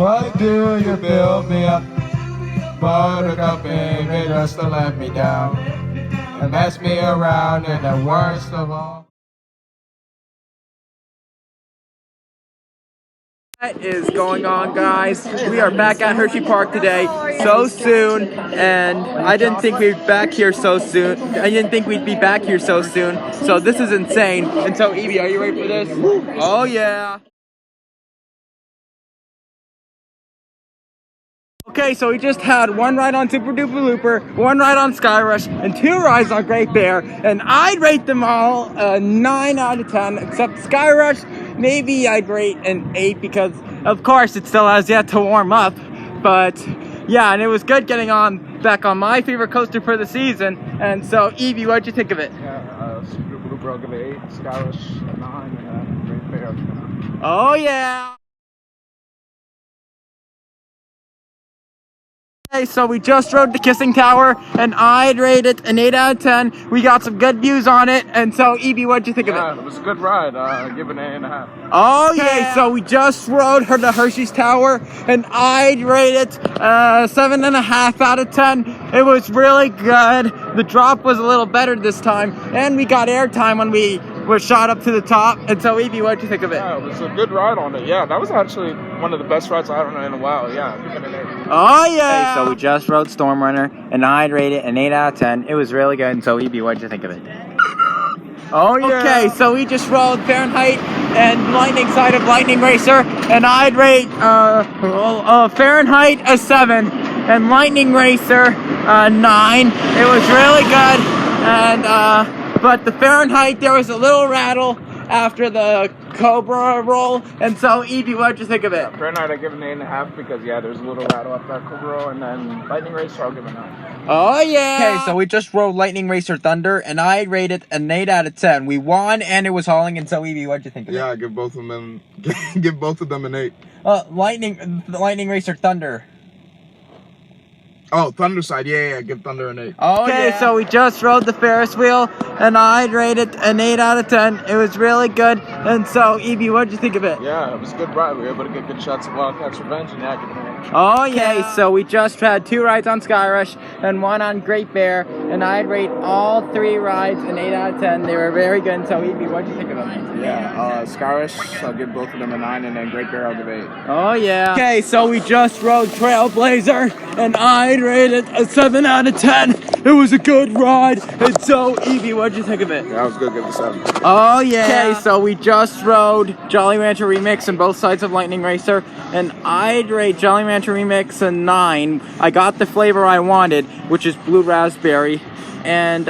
What do you build me up? Buttercup, baby, just to let me down and mess me around, and the worst of all. What is going on, guys? We are back at Hersheypark today, so soon, and I didn't think we'd be back here so soon. So this is insane. And so, Evie, are you ready for this? Oh yeah. Okay, so we just had one ride on Super Duper Looper, one ride on Sky Rush, and two rides on Great Bear, and I'd rate them all a 9 out of 10, except Sky Rush, maybe I'd rate an 8 because, of course, it still has yet to warm up, but yeah, and it was good getting back on my favorite coaster for the season, and so, Evie, what'd you think of it? Yeah, Super Duper Looper, I'll give it 8, Sky Rush 9, and Great Bear. Oh yeah! Okay, so we just rode the Kissing Tower, and I'd rate it an 8 out of 10. We got some good views on it, and so, Evie, what'd you think of it? Yeah, it was a good ride. Give it an 8.5. Oh, yeah. So we just rode the Hershey's Tower, and I'd rate it 7.5 out of 10. It was really good. The drop was a little better this time, and we got airtime when we were shot up to the top. And so, Evie, what'd you think of it? Yeah, it was a good ride on it. Yeah, that was actually one of the best rides I had on it in a while. Yeah, give it an 8. Oh, yeah. Okay, so we just rode Storm Runner, and I'd rate it an 8 out of 10. It was really good. And so, Evie, what'd you think of it? Oh, yeah. Okay, so we just rode Fahrenheit and Lightning side of Lightning Racer, and I'd rate Fahrenheit a 7 and Lightning Racer 9. It was really good, and but the Fahrenheit, there was a little rattle after the Cobra roll, and so, Evie, what'd you think of it? Yeah, Fahrenheit I give it an 8.5 because, yeah, there's a little rattle after that Cobra roll, and then Lightning Racer I'll give it a 9. Oh, yeah! Okay, so we just rode Lightning Racer Thunder, and I rated an 8 out of 10. We won, and it was hauling, and so, Evie, what'd you think of it? Yeah, give both of them an 8. Lightning Racer Thunder. Oh, Thunder side, yeah, give Thunder an 8. Oh, okay, yeah. So we just rode the Ferris wheel, and I'd rate it an 8 out of 10. It was really good, and so, Evie, what'd you think of it? Yeah, it was a good ride. We were able to get good shots of Wildcats Revenge, and yeah, give it an 8. Oh, yeah. Okay, so we just had 2 rides on Sky Rush and 1 on Great Bear, and I'd rate all 3 rides an 8 out of 10. They were very good, and so, Evie, what'd you think of them? Yeah, Sky Rush, I'll give both of them a 9, and then Great Bear, I'll give 8. Oh, yeah. Okay, so we just rode Trailblazer, and I'd rate it a 7 out of 10. It was a good ride, and so, Evie, what'd you think of it? Yeah, I was good, give it a 7. Oh, yeah. Okay, so we just rode Jolly Rancher Remix on both sides of Lightning Racer, and I'd rate Jolly Rancher Remix a 9. I got the flavor I wanted, which is blue raspberry, and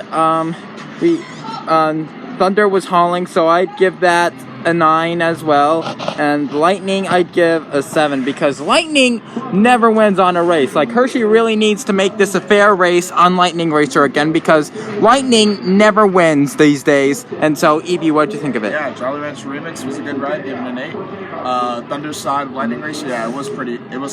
Thunder was hauling, so I'd give that a 9 as well, and Lightning I'd give a 7 because Lightning never wins on a race. Like, Hershey really needs to make this a fair race on Lightning Racer again because Lightning never wins these days. And so, Evie, what'd you think of it? Yeah, Jolly Rancher Remix was a good ride, give it an 8. Thunder side of Lightning Racer, yeah, it was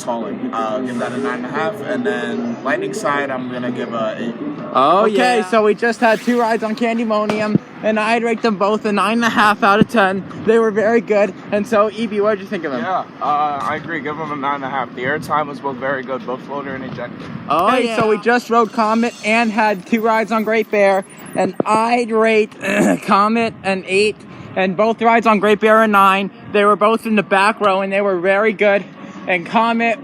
hauling. Give that a 9.5, and then Lightning side I'm gonna give a 8. Oh, okay, yeah. So we just had 2 rides on Candymonium, and I'd rate them both a 9.5 out of 10. They were very good, and so, Evie, what did you think of them? Yeah, I agree, give them a 9.5. The airtime was both very good, both floater and ejector. Oh, okay, yeah. So we just rode Comet and had 2 rides on Great Bear, and I'd rate Comet an 8, and both rides on Great Bear a 9. They were both in the back row, and they were very good, and Comet,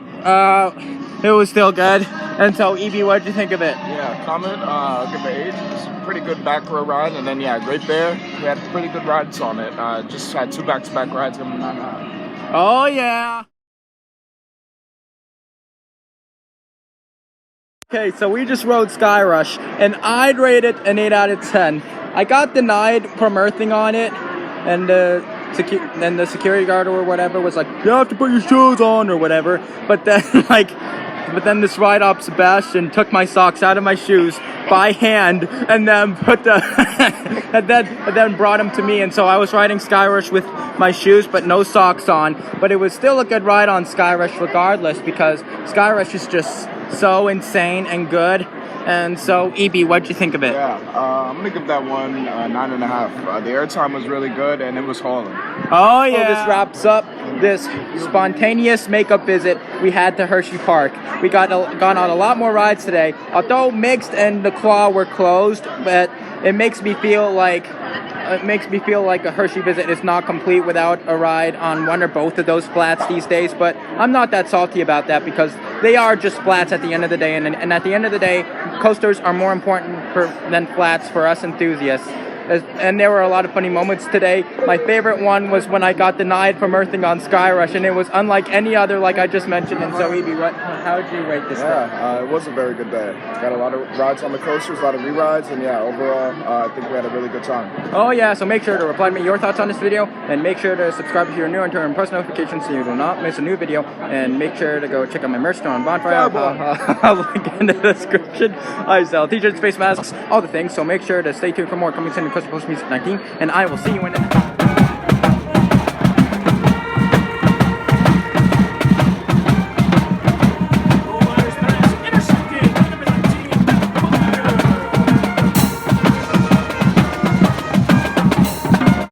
it was still good. And so, Evie, what did you think of it? Yeah, Comet, I'll give it 8. It's a pretty good back row ride. And then, yeah, Great Bear, we had pretty good rides on it. Just had 2 back-to-back rides, give them a 9.5. Oh, yeah. Okay, so we just rode Sky Rush, and I'd rate it an 8 out of 10. I got denied from earthing on it, and the security guard or whatever was like, you have to put your shoes on or whatever. But then this ride op Sebastian took my socks out of my shoes by hand and then and then brought them to me, and so I was riding Sky Rush with my shoes but no socks on. But it was still a good ride on Sky Rush regardless because Sky Rush is just so insane and good. And so, EB, what'd you think of it? Yeah, I'm gonna give that one 9.5. The airtime was really good, and it was hauling. Oh yeah. So this wraps up this spontaneous makeup visit we had to Hersheypark. We gone on a lot more rides today. Although Mixed and the Claw were closed, but it makes me feel like a Hershey visit is not complete without a ride on one or both of those flats these days. But I'm not that salty about that because they are just flats at the end of the day, and at the end of the day, coasters are more important than flats for us enthusiasts. And there were a lot of funny moments today. My favorite one was when I got denied from earthing on Skyrush, and it was unlike any other, like I just mentioned. And so, Evie, how would you rate this? Yeah, it was a very good day. Got a lot of rides on the coasters, a lot of re-rides, and yeah, overall, I think we had a really good time. Oh yeah, so make sure to reply to me your thoughts on this video, and make sure to subscribe if you're new and turn on post notifications so you will not miss a new video. And make sure to go check out my merch store on Bonfire. I'll link in the description. I sell t-shirts, face masks, all the things. So make sure to stay tuned for more coming soon to Coaster Post Music 19, and I will see you in the